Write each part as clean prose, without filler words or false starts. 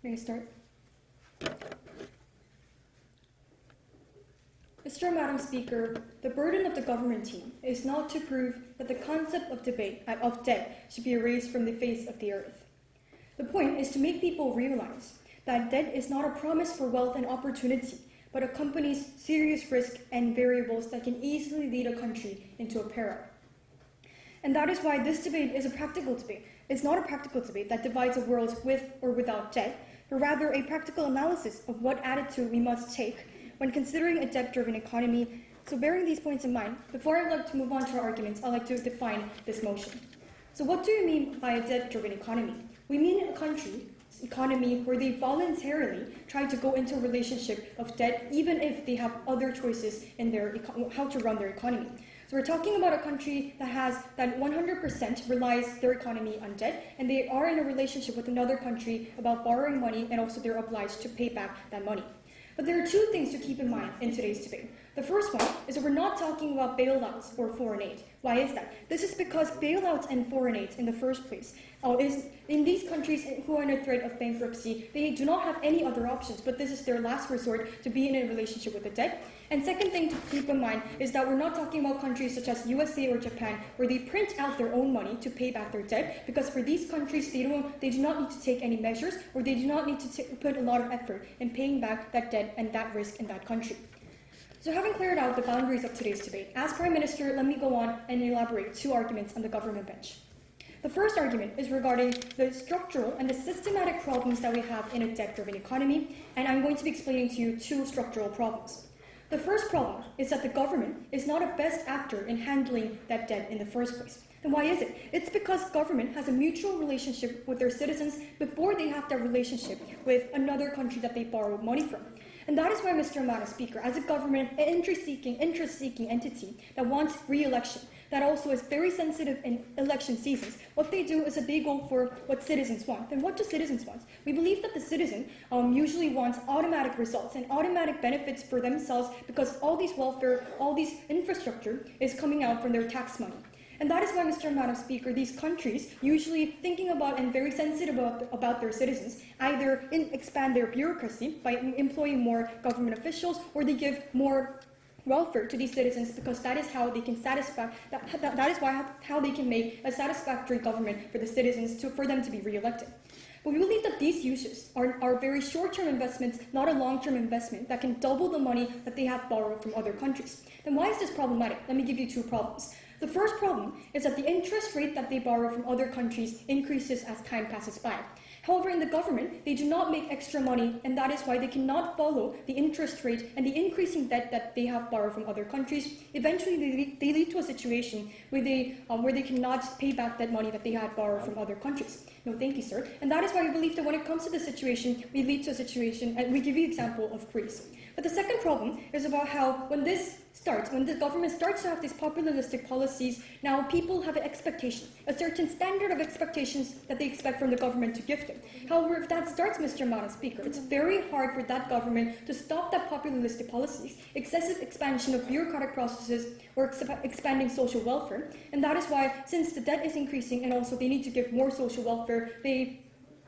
May I start? Mr. Madam Speaker, the burden of the government team is not to prove that the concept of debt should be erased from the face of the earth. The point is to make people realize that debt is not a promise for wealth and opportunity, but accompanies serious risk and variables that can easily lead a country into a peril. And that is why this debate is a practical debate. It's not a practical debate that divides a world with or without debt, but rather a practical analysis of what attitude we must take when considering a debt-driven economy. So bearing these points in mind, before I'd like to move on to our arguments, I'd like to define this motion. So what do you mean by a debt-driven economy? We mean a country's economy where they voluntarily try to go into a relationship of debt, even if they have other choices in how to run their economy. So we're talking about a country that 100% relies their economy on debt, and they are in a relationship with another country about borrowing money, and also they're obliged to pay back that money. But there are two things to keep in mind in today's debate. The first one is that we're not talking about bailouts or foreign aid. Why is that? This is because bailouts and foreign aid in the first place is in these countries who are in a threat of bankruptcy, they do not have any other options, but this is their last resort to be in a relationship with the debt. And second thing to keep in mind is that we're not talking about countries such as USA or Japan where they print out their own money to pay back their debt, because for these countries they do not need to take any measures, or they do not need to put a lot of effort in paying back that debt and that risk in that country. So having cleared out the boundaries of today's debate, as Prime Minister, let me go on and elaborate two arguments on the government bench. The first argument is regarding the structural and the systematic problems that we have in a debt-driven economy, and I'm going to be explaining to you two structural problems. The first problem is that the government is not a best actor in handling that debt in the first place. And why is it? It's because government has a mutual relationship with their citizens before they have that relationship with another country that they borrow money from. And that is why, Mr. Madam Speaker, as a government, an interest-seeking entity that wants re-election, that also is very sensitive in election seasons, what they do is that they go for what citizens want. And what do citizens want? We believe that the citizen usually wants automatic results and automatic benefits for themselves, because all these welfare, all these infrastructure is coming out from their tax money. And that is why, Mr. Madam Speaker, these countries usually thinking about and very sensitive about their citizens either expand their bureaucracy by employing more government officials, or they give more welfare to these citizens, because that is how they can satisfy how they can make a satisfactory government for the citizens for them to be re-elected. But we believe that these uses are very short-term investments, not a long-term investment that can double the money that they have borrowed from other countries. Then why is this problematic? Let me give you two problems. The first problem is that the interest rate that they borrow from other countries increases as time passes by. However, in the government, they do not make extra money, and that is why they cannot follow the interest rate and the increasing debt that they have borrowed from other countries. Eventually, they lead to a situation where they cannot pay back that money that they had borrowed from other countries. No, thank you, sir. And that is why we believe that when it comes to this situation, we lead to a situation, and we give you an example of Greece. But the second problem is about how when the government starts to have these populistic policies, now people have an expectation, a certain standard of expectations that they expect from the government to give them. However, if that starts, Mr. Madam Speaker, it's very hard for that government to stop that populistic policies, excessive expansion of bureaucratic processes, or expanding social welfare. And that is why, since the debt is increasing and also they need to give more social welfare, they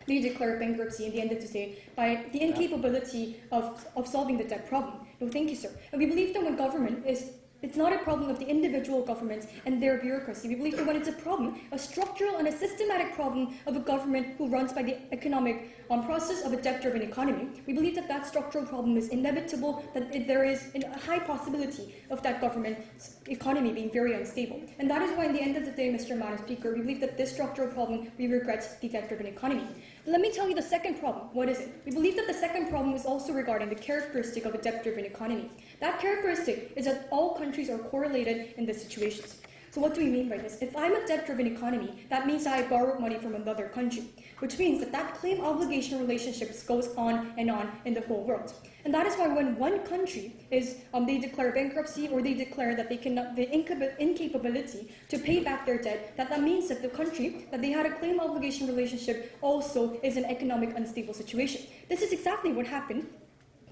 declare bankruptcy at the end of the day by the incapability of solving the debt problem. No, thank you, sir. And we believe that when government it's not a problem of the individual governments and their bureaucracy. We believe that when it's a problem, a structural and a systematic problem of a government who runs by the economic process of a debt-driven economy, we believe that that structural problem is inevitable, that there is a high possibility of that government's economy being very unstable. And that is why, in the end of the day, Mr. Madam Speaker, we believe that this structural problem, we regret the debt-driven economy. But let me tell you the second problem. What is it? We believe that the second problem is also regarding the characteristic of a debt-driven economy. That characteristic is that all countries are correlated in the situations. So what do we mean by this? If I'm a debt-driven economy, that means I borrowed money from another country, which means that claim-obligation relationships goes on in the whole world. And that is why when one country they declare bankruptcy, or they declare that the incapability to pay back their debt, that means that the country that they had a claim-obligation relationship also is an economic unstable situation. This is exactly what happened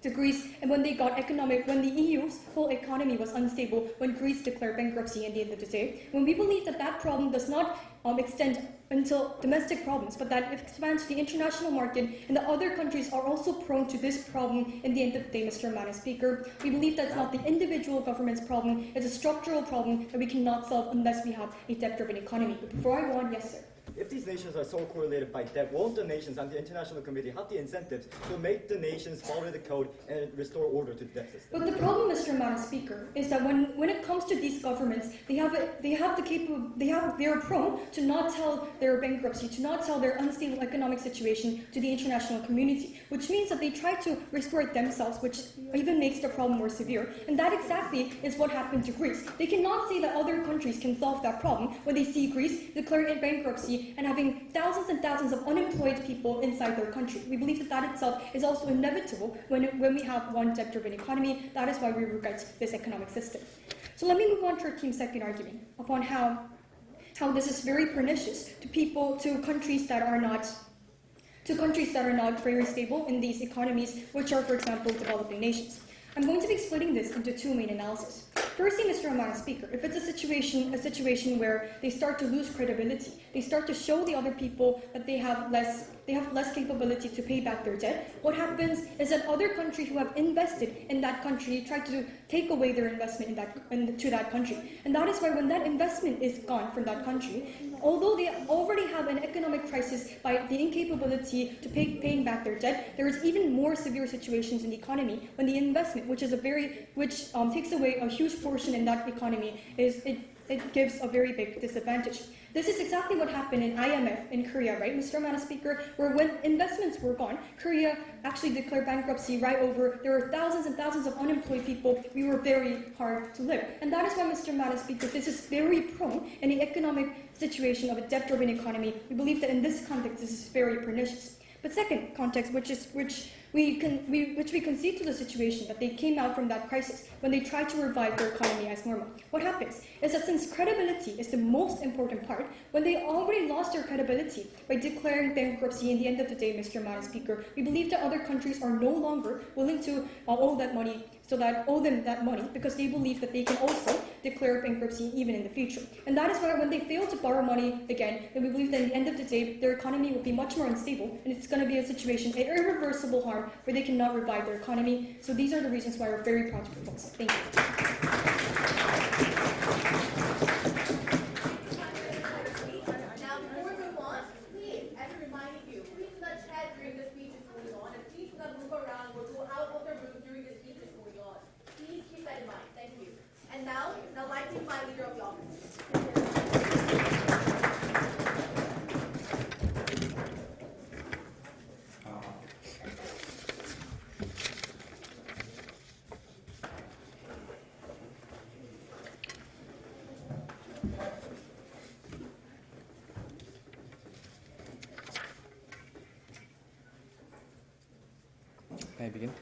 to Greece, and when the EU's whole economy was unstable, when Greece declared bankruptcy at the end of the day, when we believe that that problem does not extend until domestic problems, but that it expands to the international market, and the other countries are also prone to this problem in the end of the day, Mr. Madam Speaker. We believe that's not the individual government's problem, it's a structural problem that we cannot solve unless we have a debt-driven economy. But before I go on, yes, sir. If these nations are so correlated by debt, won't the nations and the international community have the incentives to make the nations follow the code and restore order to the debt system? But the problem, Mr. Madam Speaker, is that when it comes to these governments, they are prone to not tell their bankruptcy, to not tell their unstable economic situation to the international community, which means that they try to restore it themselves, which even makes the problem more severe. And that exactly is what happened to Greece. They cannot say that other countries can solve that problem when they see Greece declaring bankruptcy and having thousands and thousands of unemployed people inside their country. We believe that that itself is also inevitable when we have one debt-driven economy. That is why we regret this economic system. So let me move on to our team's second argument upon how this is very pernicious to countries that are not very stable in these economies, which are, for example, developing nations. I'm going to be splitting this into two main analyses. Firstly, Mr. Madam Speaker, if it's a situation where they start to lose credibility, they start to show the other people that they have less capability to pay back their debt, what happens is that other countries who have invested in that country try to take away their investment to that country. And that is why when that investment is gone from that country, although they already have an economic crisis by the incapability to paying back their debt, there is even more severe situations in the economy when the investment, which takes away a huge portion in that economy, it gives a very big disadvantage. This is exactly what happened in IMF in Korea, right, Mr. Madam Speaker, where when investments were gone, Korea actually declared bankruptcy right over. There were thousands and thousands of unemployed people. We were very hard to live. And that is why, Mr. Madam Speaker, this is very prone in the economic situation of a debt-driven economy. We believe that in this context, this is very pernicious. But second context, which we concede to the situation that they came out from that crisis when they tried to revive their economy as normal. What happens is that since credibility is the most important part, when they already lost their credibility by declaring bankruptcy in the end of the day, Mr. Madam Speaker, we believe that other countries are no longer willing to owe them that money because they believe that they can also declare bankruptcy even in the future. And that is why when they fail to borrow money again, then we believe that at the end of the day, their economy will be much more unstable, and it's going to be a situation, an irreversible harm, where they cannot revive their economy. So these are the reasons why we're very proud to propose it. Thank you. Now I'd like to invite leader of the opposition. Can I begin?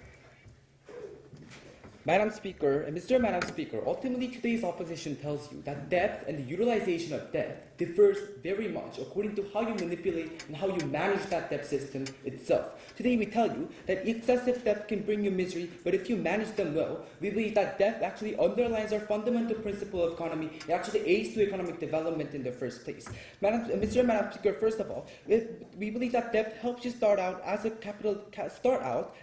Madam Speaker, and Mr. Madam Speaker, ultimately today's opposition tells you that debt and the utilization of debt differs very much according to how you manipulate and how you manage that debt system itself. Today we tell you that excessive debt can bring you misery, but if you manage them well, we believe that debt actually underlines our fundamental principle of economy. It actually aids to economic development in the first place. Mr. Madam Speaker, first of all, we believe that debt helps you start out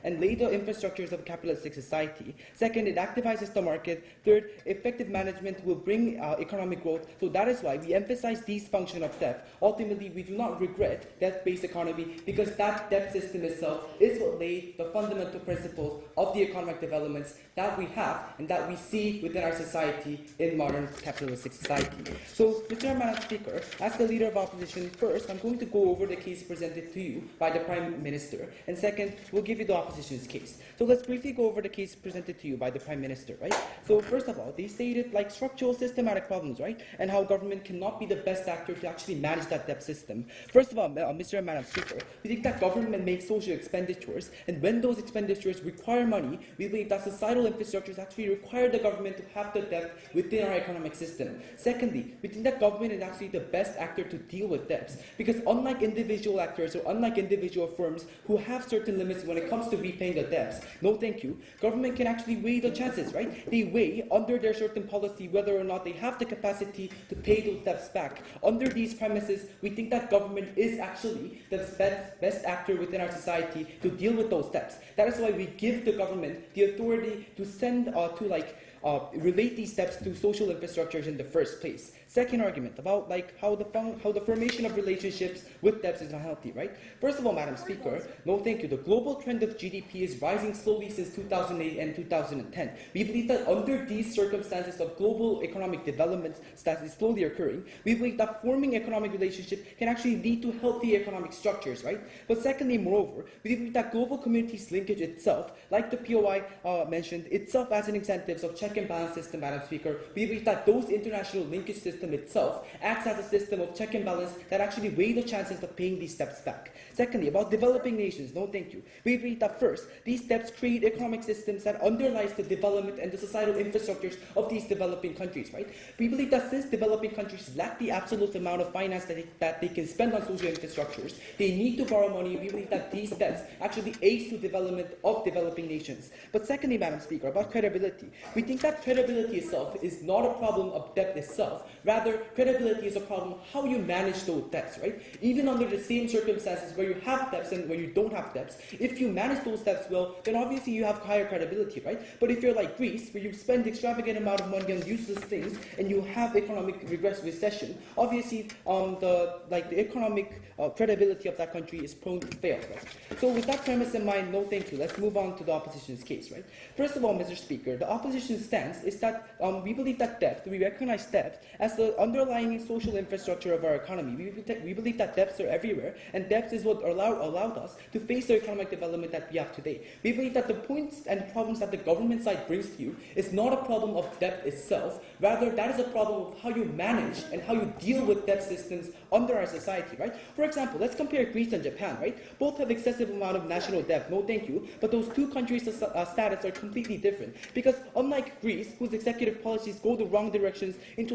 and lay the infrastructures of a capitalistic society. Second, it activizes the market. Third, effective management will bring economic growth. So that is why we emphasize these functions of debt. Ultimately, we do not regret debt-based economy because that debt system itself is what laid the fundamental principles of the economic developments that we have and that we see within our society in modern capitalistic society. So, Mr. Madam Speaker, as the leader of opposition, first, I'm going to go over the case presented to you by the Prime Minister. And second, we'll give you the opposition's case. So let's briefly go over the case presented to you by by the Prime Minister, right? So first of all, they stated like structural systematic problems, right? And how government cannot be the best actor to actually manage that debt system. First of all, Mr. and Madam Speaker, we think that government makes social expenditures, and when those expenditures require money, we believe that societal infrastructures actually require the government to have the debt within our economic system. Secondly, we think that government is actually the best actor to deal with debts, because unlike individual actors or unlike individual firms who have certain limits when it comes to repaying the debts, no thank you, government can actually weigh the chances, right? They weigh under their certain policy whether or not they have the capacity to pay those debts back. Under these premises, we think that government is actually the best actor within our society to deal with those debts. That is why we give the government the authority to send relate these steps to social infrastructures in the first place. Second argument about like how the formation of relationships with debts is unhealthy, right? First of all, Madam Speaker, no thank you. The global trend of GDP is rising slowly since 2008 and 2010. We believe that under these circumstances of global economic development that is slowly occurring, we believe that forming economic relationship can actually lead to healthy economic structures, right? But secondly, moreover, we believe that global communities linkage itself, like the POI mentioned, itself as an incentives of check and balance system, Madam Speaker. We believe that those international linkage system itself acts as a system of check and balance that actually weigh the chances of paying these debts back. Secondly, about developing nations, no thank you. We believe that first, these debts create economic systems that underlies the development and the societal infrastructures of these developing countries, right? We believe that since developing countries lack the absolute amount of finance that they can spend on social infrastructures, they need to borrow money. We believe that these debts actually aid to development of developing nations. But secondly, Madam Speaker, about credibility, we think that credibility itself is not a problem of debt itself. Rather, credibility is a problem how you manage those debts, right? Even under the same circumstances where you have debts and where you don't have debts, if you manage those debts well, then obviously you have higher credibility, right? But if you're like Greece, where you spend extravagant amount of money on useless things and you have economic recession, obviously the economic credibility of that country is prone to fail, right? So with that premise in mind, no thank you. Let's move on to the opposition's case, right? First of all, Mr. Speaker, the opposition's stance is that we believe that debt, we recognize debt as the underlying social infrastructure of our economy. We believe that debts are everywhere, and debts is what allowed us to face the economic development that we have today. We believe that the points and problems that the government side brings to you is not a problem of debt itself. Rather, that is a problem of how you manage and how you deal with debt systems under our society, right? For example, let's compare Greece and Japan, right? Both have excessive amount of national debt, no thank you, but those two countries' status are completely different. Because unlike Greece, whose executive policies go the wrong directions into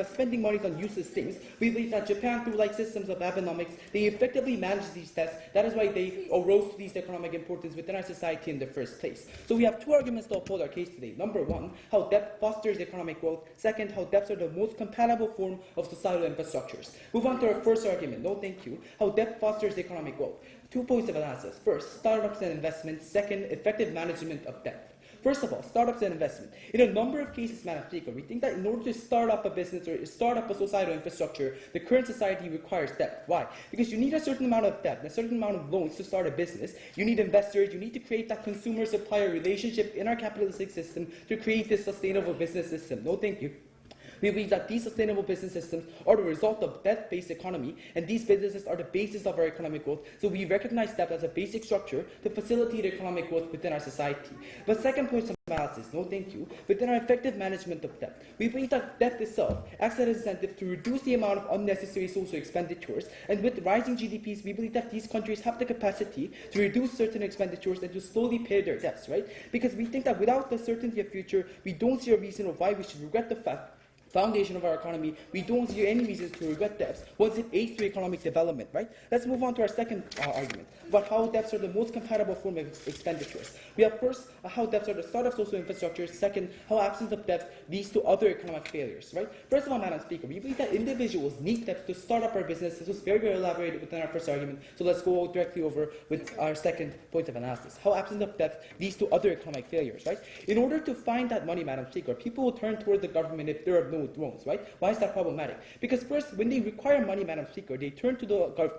spending money on useless things, we believe that Japan, through systems of Abenomics, they effectively manage these debts. That is why they arose to these economic importance within our society in the first place. So we have two arguments to uphold our case today. Number one, how debt fosters economic growth. Second, how debts are the most compatible form of societal infrastructures. Move on to our first argument, no thank you, how debt fosters economic growth. 2 points of analysis. First, startups and investments. Second, effective management of debt. First of all, startups and investment. In a number of cases, Madam Speaker, we think that in order to start up a business or start up a societal infrastructure, the current society requires debt. Why? Because you need a certain amount of debt, a certain amount of loans to start a business. You need investors. You need to create that consumer-supplier relationship in our capitalistic system to create this sustainable business system. No, thank you. We believe that these sustainable business systems are the result of debt-based economy, and these businesses are the basis of our economic growth. So we recognize debt as a basic structure to facilitate economic growth within our society. But second point of analysis, no thank you, within our effective management of debt, we believe that debt itself acts as an incentive to reduce the amount of unnecessary social expenditures, and with rising GDPs, we believe that these countries have the capacity to reduce certain expenditures and to slowly pay their debts, right? Because we think that without the certainty of future, we don't see a reason of why we should regret the foundation of our economy, we don't see any reasons to regret debts once it aids to economic development, right? Let's move on to our second argument about how debts are the most compatible form of expenditures. We have first how debts are the start of social infrastructures. Second, how absence of debts leads to other economic failures, right? First of all, Madam Speaker, we believe that individuals need debts to start up our business. This was very, very elaborated within our first argument. So let's go directly over with our second point of analysis. How absence of debts leads to other economic failures, right? In order to find that money, Madam Speaker, people will turn toward the government if there are no loans, right? Why is that problematic? Because first, when they require money, Madam Speaker, they turn to the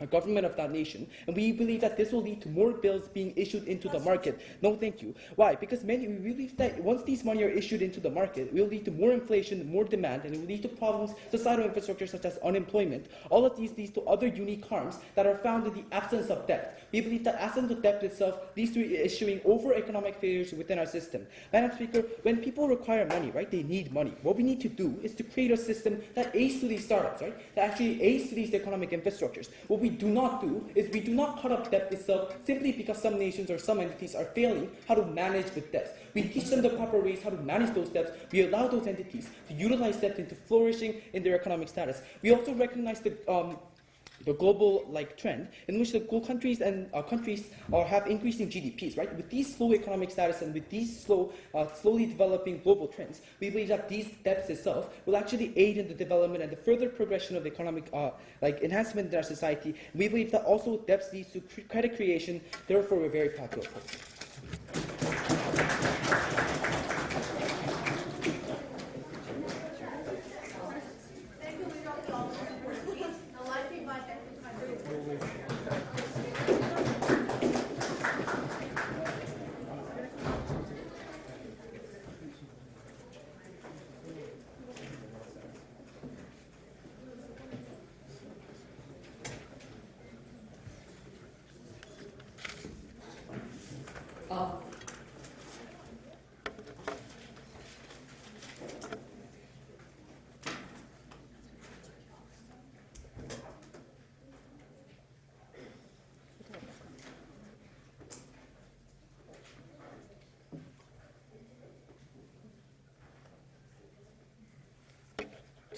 government of that nation, and we believe that this will lead to more bills being issued into the market. No, thank you. Why? Because we believe that once these money are issued into the market, it will lead to more inflation, more demand, and it will lead to problems, societal infrastructure such as unemployment. All of these leads to other unique harms that are found in the absence of debt. We believe that absence of debt itself leads to issuing over economic failures within our system. Madam Speaker, when people require money, right, they need money. What we need to do is to create a system that aids to these startups, right, that actually aids to these economic infrastructures. What we do not do is we do not cut up debt itself simply because some nations or some entities are failing how to manage with debts. We teach them the proper ways how to manage those debts. We allow those entities to utilize debt into flourishing in their economic status. We also recognize the global trend in which the countries have increasing GDPs, right? With these slow economic status and with these slowly developing global trends, we believe that these debts itself will actually aid in the development and the further progression of economic enhancement in our society. We believe that also debts leads to credit creation. Therefore, we're very proud to oppose. Thank you, Leader of the Opposition, for your speech. Now, I invite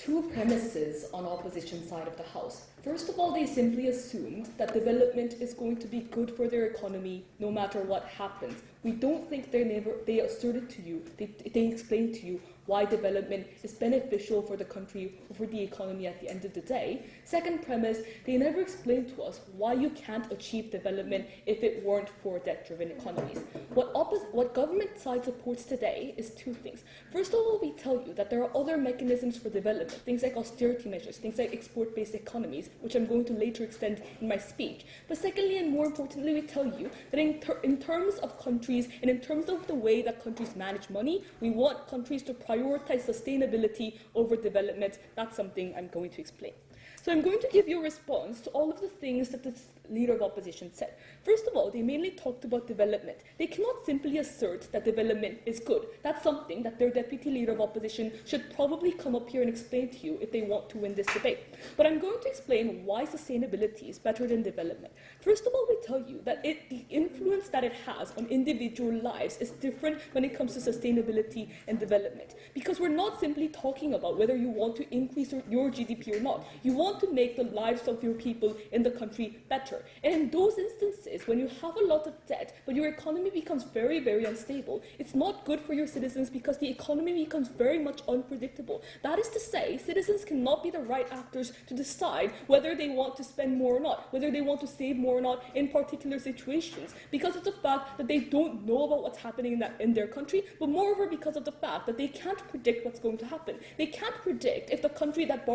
two premises on opposition side of the House. First of all, they simply assumed that development is going to be good for their economy no matter what happens. We don't think they asserted to you, they explained to you why development is beneficial for the country or for the economy at the end of the day. Second premise, they never explained to us why you can't achieve development if it weren't for debt-driven economies. What government side supports today is two things. First of all, we tell you that there are other mechanisms for development, things like austerity measures, things like export-based economies, which I'm going to later extend in my speech. But secondly, and more importantly, we tell you that in terms of countries and in terms of the way that countries manage money, we want countries to prioritize sustainability over development. That's something I'm going to explain. So I'm going to give you a response to all of the things that the Leader of Opposition said. First of all, they mainly talked about development. They cannot simply assert that development is good. That's something that their Deputy Leader of Opposition should probably come up here and explain to you if they want to win this debate. But I'm going to explain why sustainability is better than development. First of all, we tell you that the influence that it has on individual lives is different when it comes to sustainability and development. Because we're not simply talking about whether you want to increase your GDP or not. You want to make the lives of your people in the country better. And in those instances, when you have a lot of debt, but your economy becomes very, very unstable, it's not good for your citizens because the economy becomes very much unpredictable. That is to say, citizens cannot be the right actors to decide whether they want to spend more or not, whether they want to save more or not in particular situations, because of the fact that they don't know about what's happening in their country, but moreover because of the fact that they can't predict what's going to happen. They can't predict if the country that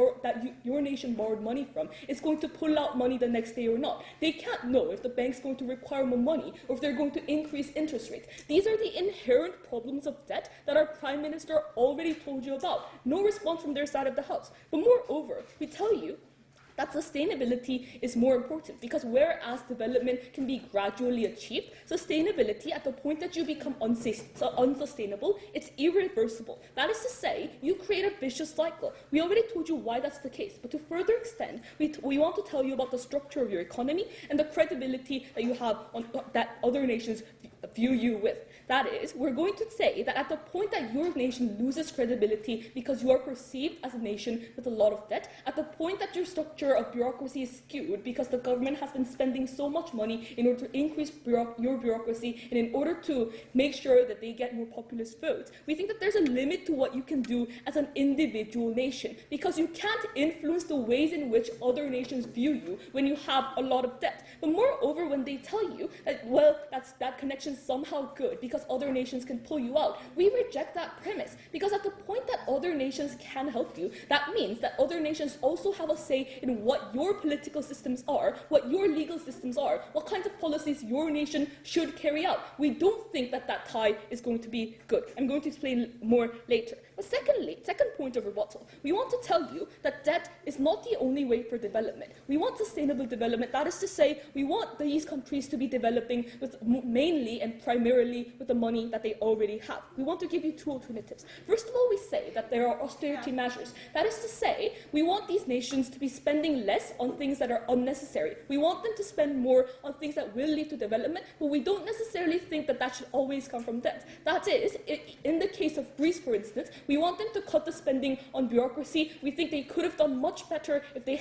your nation borrowed money from is going to pull out money the next day or not. They can't know if the bank's going to require more money or if they're going to increase interest rates. These are the inherent problems of debt that our Prime Minister already told you about. No response from their side of the House. But moreover, we tell you that sustainability is more important because whereas development can be gradually achieved, sustainability at the point that you become unsustainable, it's irreversible. That is to say, you create a vicious cycle. We already told you why that's the case, but to further extend, we want to tell you about the structure of your economy and the credibility that you have that other nations view you with. That is, we're going to say that at the point that your nation loses credibility because you are perceived as a nation with a lot of debt, at the point that your structure of bureaucracy is skewed because the government has been spending so much money in order to increase your bureaucracy and in order to make sure that they get more populist votes, we think that there's a limit to what you can do as an individual nation because you can't influence the ways in which other nations view you when you have a lot of debt. But moreover, when they tell you that, well, that connection nations somehow good because other nations can pull you out. We reject that premise because at the point that other nations can help you, that means that other nations also have a say in what your political systems are, what your legal systems are, what kinds of policies your nation should carry out. We don't think that that tie is going to be good. I'm going to explain more later. But secondly, second point of rebuttal, we want to tell you that debt is not the only way for development. We want sustainable development. That is to say, we want these countries to be developing with mainly and primarily with the money that they already have. We want to give you two alternatives. First of all, we say that there are austerity measures. That is to say, we want these nations to be spending less on things that are unnecessary. We want them to spend more on things that will lead to development, but we don't necessarily think that that should always come from debt. That is, in the case of Greece, for instance, we want them to cut the spending on bureaucracy. We think they could have done much better if they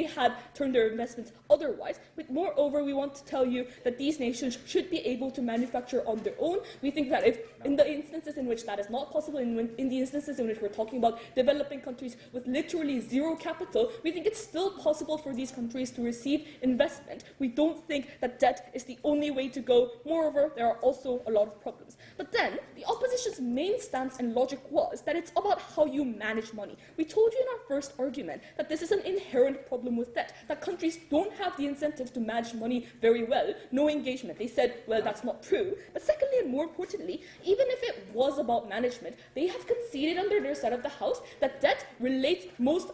had turned their investments otherwise. But moreover, we want to tell you that these nations should be able to manufacture on their own. We think that if in the instances in which that is not possible, in the instances in which we're talking about developing countries with literally zero capital, we think it's still possible for these countries to receive investment. We don't think that debt is the only way to go. Moreover, there are also a lot of problems. But then, the opposition's main stance and logic was that it's about how you manage money. We told you in our first argument that this is an inherent problem with debt, that countries don't have the incentive to manage money very well, no engagement. They said, well, that's not true. But secondly, and more importantly, even if it was about management, they have conceded under their side of the house that debt relates most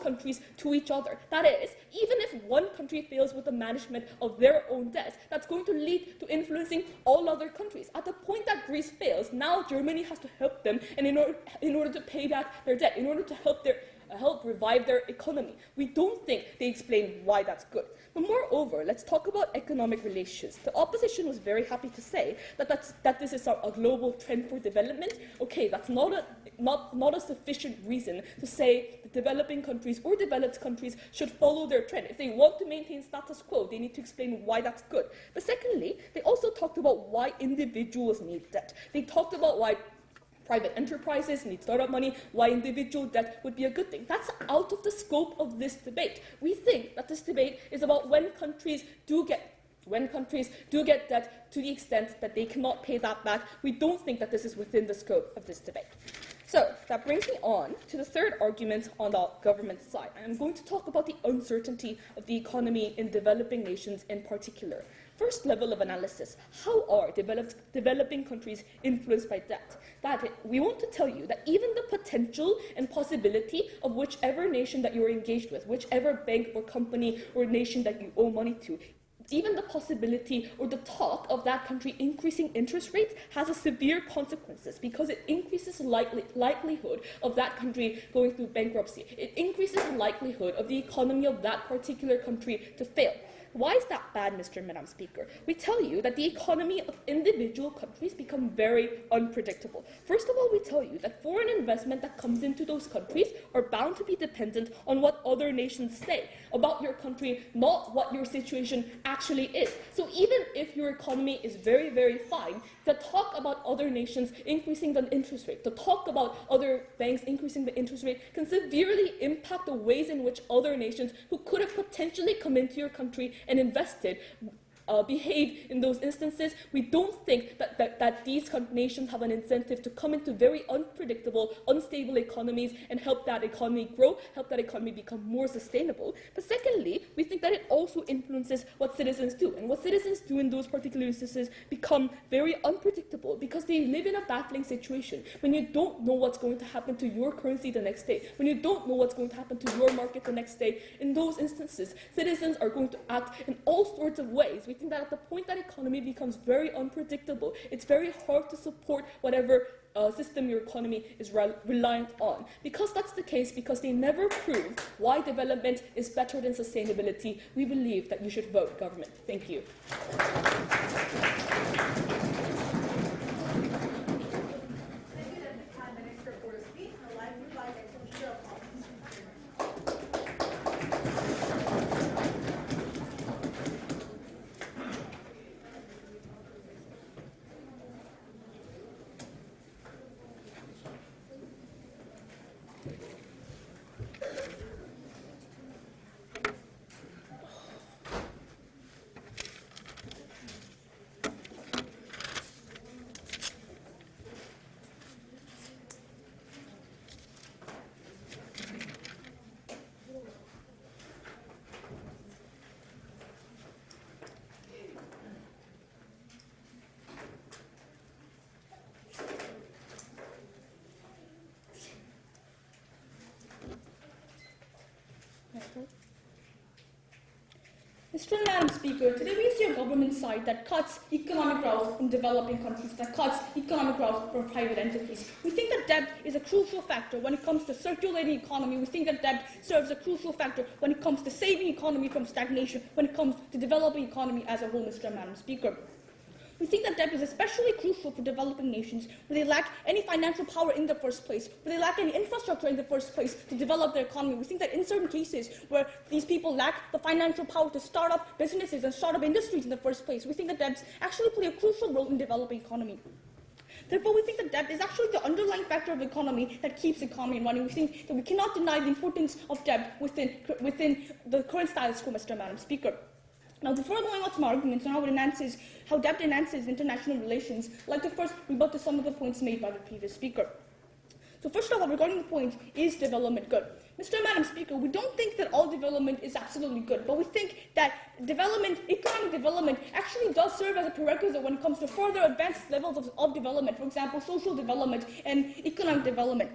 countries to each other. That is, even if one country fails with the management of their own debt, that's going to lead to influencing all other countries. At the point that Greece fails, now Germany has to help them, and in order to pay back their debt, in order to help revive their economy. We don't think they explain why that's good. But moreover, let's talk about economic relations. The opposition was very happy to say that this is a global trend for development. Okay, that's not a sufficient reason to say that developing countries or developed countries should follow their trend. If they want to maintain status quo, they need to explain why that's good. But secondly, they also talked about why individuals need debt. They talked about why private enterprises need startup money, why individual debt would be a good thing. That's out of the scope of this debate. We think that this debate is about when countries do get debt to the extent that they cannot pay that back. We don't think that this is within the scope of this debate. So that brings me on to the third argument on the government side. I'm going to talk about the uncertainty of the economy in developing nations in particular. First level of analysis, how are developing countries influenced by debt? We want to tell you that even the potential and possibility of whichever nation that you're engaged with, whichever bank or company or nation that you owe money to, even the possibility or the talk of that country increasing interest rates has a severe consequences because it increases the likelihood of that country going through bankruptcy. It increases the likelihood of the economy of that particular country to fail. Why is that bad, Mr. and Madam Speaker? We tell you that the economy of individual countries become very unpredictable. First of all, we tell you that foreign investment that comes into those countries are bound to be dependent on what other nations say about your country, not what your situation actually is. So even if your economy is very, very fine, the talk about other nations increasing the interest rate, the talk about other banks increasing the interest rate can severely impact the ways in which other nations who could have potentially come into your country and invested behave in those instances. We don't think that these nations have an incentive to come into very unpredictable, unstable economies and help that economy grow, help that economy become more sustainable. But secondly, we think that it also influences what citizens do. And what citizens do in those particular instances become very unpredictable because they live in a baffling situation. When you don't know what's going to happen to your currency the next day, when you don't know what's going to happen to your market the next day, in those instances, citizens are going to act in all sorts of ways. We think that at the point that economy becomes very unpredictable, it's very hard to support whatever system your economy is reliant on. Because that's the case, because they never prove why development is better than sustainability, we believe that you should vote government. Thank you. Thank you, Deputy Prime Minister, for your speech. Now, I would like to leader of opposition. Mr. and Madam Speaker, today we see a government side that cuts economic growth from developing countries, that cuts economic growth from private entities. We think that debt is a crucial factor when it comes to circulating economy. We think that debt serves a crucial factor when it comes to saving economy from stagnation, when it comes to developing economy as a whole, Mr. and Madam Speaker. We think that debt is especially crucial for developing nations where they lack any financial power in the first place, where they lack any infrastructure in the first place to develop their economy. We think that in certain cases where these people lack the financial power to start up businesses and start up industries in the first place, we think that debts actually play a crucial role in developing economy. Therefore, we think that debt is actually the underlying factor of the economy that keeps the economy running. We think that we cannot deny the importance of debt within the current status quo, Mr. and Madam Speaker. Now, before going on to my arguments on how debt enhances international relations, I'd like to first rebut to some of the points made by the previous speaker. So first of all, regarding the point, is development good? Mr. and Madam Speaker, we don't think that all development is absolutely good, but we think that economic development, actually does serve as a prerequisite when it comes to further advanced levels of development, for example, social development and economic development.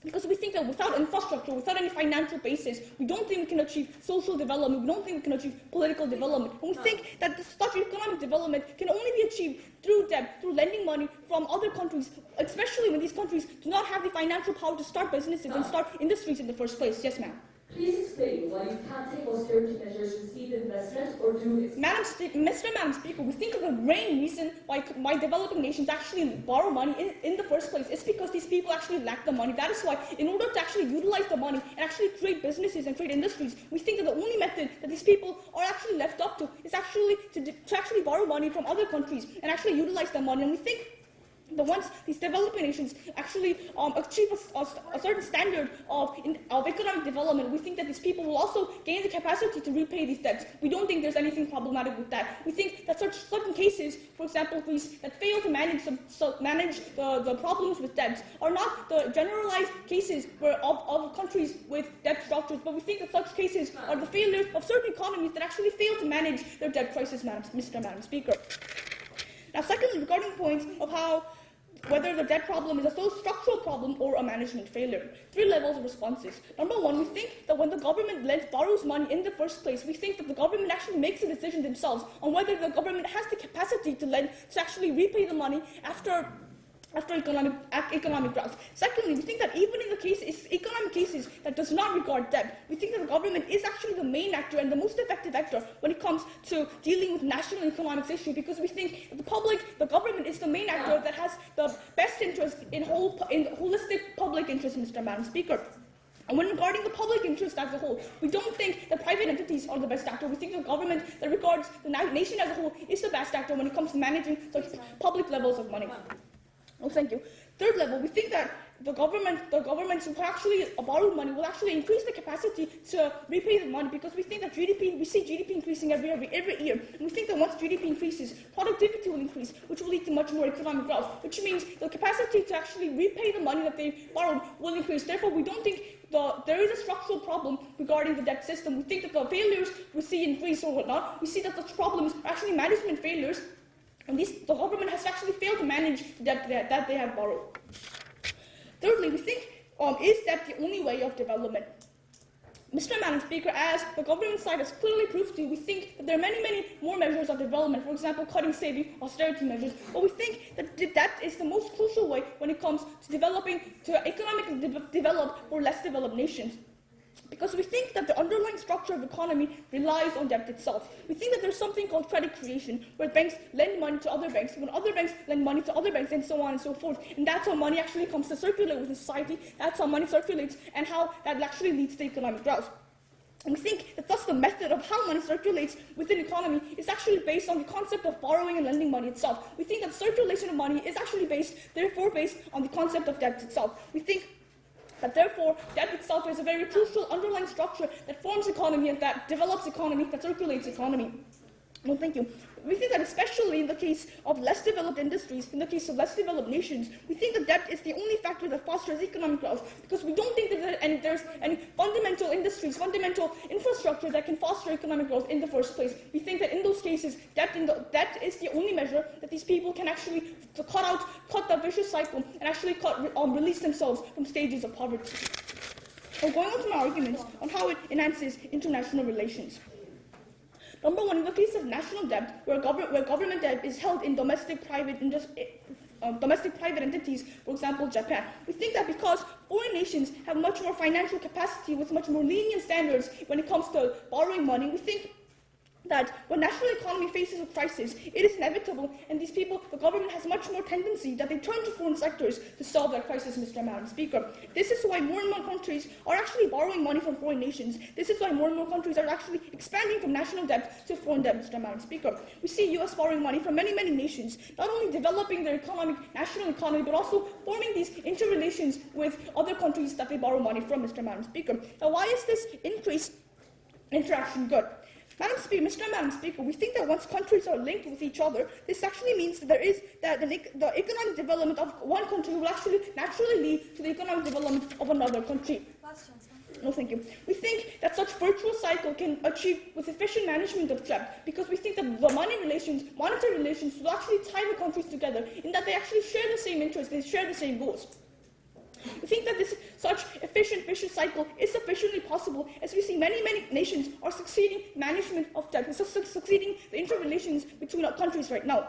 Because we think that without infrastructure, without any financial basis, we don't think we can achieve social development, we don't think we can achieve political development. And we think that such economic development can only be achieved through debt, through lending money from other countries, especially when these countries do not have the financial power to start businesses and start industries in the first place. Yes, ma'am. Please explain why you can't take austerity measures to seed investment or do this. Mr. and Madam Speaker, we think of the main reason why developing nations actually borrow money in the first place is because these people actually lack the money. That is why, in order to actually utilize the money and actually create businesses and create industries, we think that the only method that these people are actually left up to is actually to actually borrow money from other countries and actually utilize the money. And we think that once these developing nations actually achieve a certain standard of economic development, we think that these people will also gain the capacity to repay these debts. We don't think there's anything problematic with that. We think that certain cases, for example, Greece, that fail to manage the problems with debts are not the generalized cases of countries with debt structures, but we think that such cases are the failures of certain economies that actually fail to manage their debt crisis, Mr. and Madam Speaker. Now, secondly, regarding the point of whether the debt problem is a structural problem or a management failure. 3 levels of responses. Number 1, we think that when the government borrows money in the first place, we think that the government actually makes a decision themselves on whether the government has the capacity to actually repay the money after economic growth. Secondly, we think that even in the economic cases that does not regard debt, we think that the government is actually the main actor and the most effective actor when it comes to dealing with national economics issue, because we think that the government is the main actor that has the best interest in holistic public interest, Mr. and Madam Speaker. And when regarding the public interest as a whole, we don't think that private entities are the best actor. We think the government that regards the nation as a whole is the best actor when it comes to managing such public levels of money. Oh, thank you. Third level, we think that the governments who actually borrow money will actually increase the capacity to repay the money, because we think that we see GDP increasing every year. And we think that once GDP increases, productivity will increase, which will lead to much more economic growth, which means the capacity to actually repay the money that they borrowed will increase. Therefore, we don't think there is a structural problem regarding the debt system. We think that the failures we see in Greece or whatnot, we see that such problems are actually management failures. And the government has actually failed to manage the debt that they have borrowed. Thirdly, we think, is debt the only way of development? Mr. and Madam Speaker, as the government side has clearly proved to you, we think that there are many more measures of development, for example, cutting, saving, austerity measures, but we think that that is the most crucial way when it comes to economically develop for less developed nations. Because we think that the underlying structure of the economy relies on debt itself. We think that there's something called credit creation, where banks lend money to other banks, when other banks lend money to other banks, and so on and so forth. And that's how money actually comes to circulate within society. That's how money circulates, and how that actually leads to economic growth. And we think that thus the method of how money circulates within the economy is actually based on the concept of borrowing and lending money itself. We think that circulation of money is actually based on the concept of debt itself. We think that therefore, debt itself is a very crucial underlying structure that forms economy and that develops economy, that circulates economy. Well, thank you. We think that especially in the case of less developed industries, in the case of less developed nations, we think that debt is the only factor that fosters economic growth, because we don't think that there's any fundamental industries, fundamental infrastructure that can foster economic growth in the first place. We think that in those cases, debt is the only measure that these people can actually cut the vicious cycle and actually release themselves from stages of poverty. Or going on to my arguments on how it enhances international relations. Number one, in the case of national debt, where government debt is held in domestic private entities, for example, Japan, we think that because foreign nations have much more financial capacity with much more lenient standards when it comes to borrowing money, we think that when national economy faces a crisis, it is inevitable, and these people, the government has much more tendency that they turn to foreign sectors to solve that crisis, Mr. Madam Speaker. This is why more and more countries are actually borrowing money from foreign nations. This is why more and more countries are actually expanding from national debt to foreign debt, Mr. Madam Speaker. We see U.S. borrowing money from many, many nations, not only developing their national economy, but also forming these interrelations with other countries that they borrow money from, Mr. Madam Speaker. Now, why is this increased interaction good? Mr. Madam Speaker, we think that once countries are linked with each other, this actually means that the economic development of one country will actually naturally lead to the economic development of another country. No, thank you. We think that such virtuous cycle can achieve with efficient management of debt, because we think that the monetary relations will actually tie the countries together in that they actually share the same interests, they share the same goals. We think that such efficient vicious cycle is sufficiently possible, as we see many, many nations are succeeding management of debt, succeeding the interrelations between our countries right now.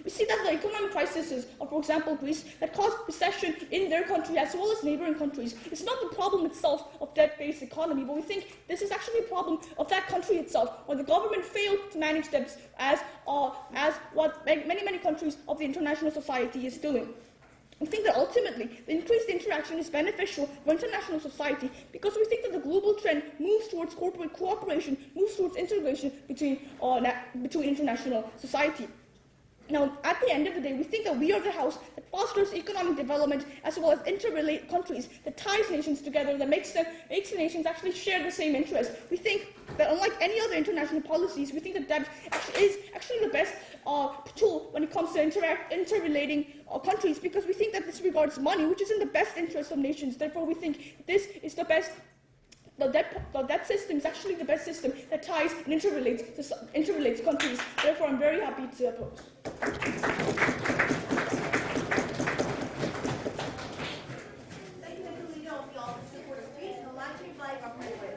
We see that the economic crises of, for example, Greece, that caused recession in their country as well as neighboring countries. It's not the problem itself of debt-based economy, but we think this is actually a problem of that country itself, where the government failed to manage debts as what many, many countries of the international society is doing. We think that ultimately the increased interaction is beneficial for international society, because we think that the global trend moves towards corporate cooperation, moves towards integration between international society. Now, at the end of the day, we think that we are the house that fosters economic development as well as interrelate countries, that ties nations together, that makes the nations actually share the same interests. We think that unlike any other international policies, we think that debt is actually the best tool when it comes to interrelating countries, because we think that this regards money, which is in the best interest of nations. Therefore, we think this is the best. The debt system is actually the best system that ties and interrelates countries. Therefore, I'm very happy to oppose. Thank you, Mr. Leader of the Opposition for the Speech, and the line to reply Representative.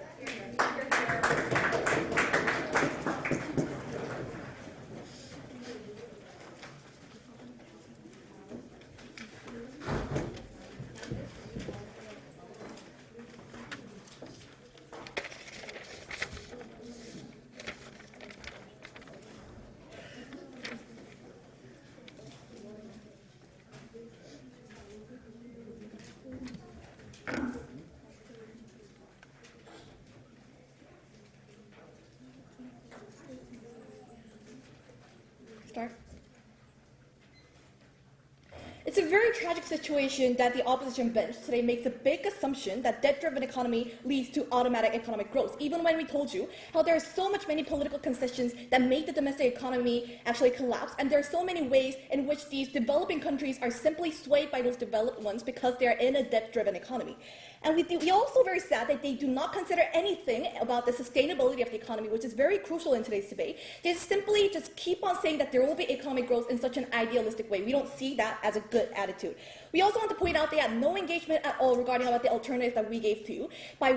It's a very tragic situation that the opposition bench today makes a big assumption that debt-driven economy leads to automatic economic growth, even when we told you how there are so many political concessions that make the domestic economy actually collapse, and there are so many ways in which these developing countries are simply swayed by those developed ones because they are in a debt-driven economy. And we also very sad that they do not consider anything about the sustainability of the economy, which is very crucial in today's debate. They simply just keep on saying that there will be economic growth in such an idealistic way. We don't see that as a good attitude. We also want to point out they had no engagement at all regarding about the alternatives that we gave to you by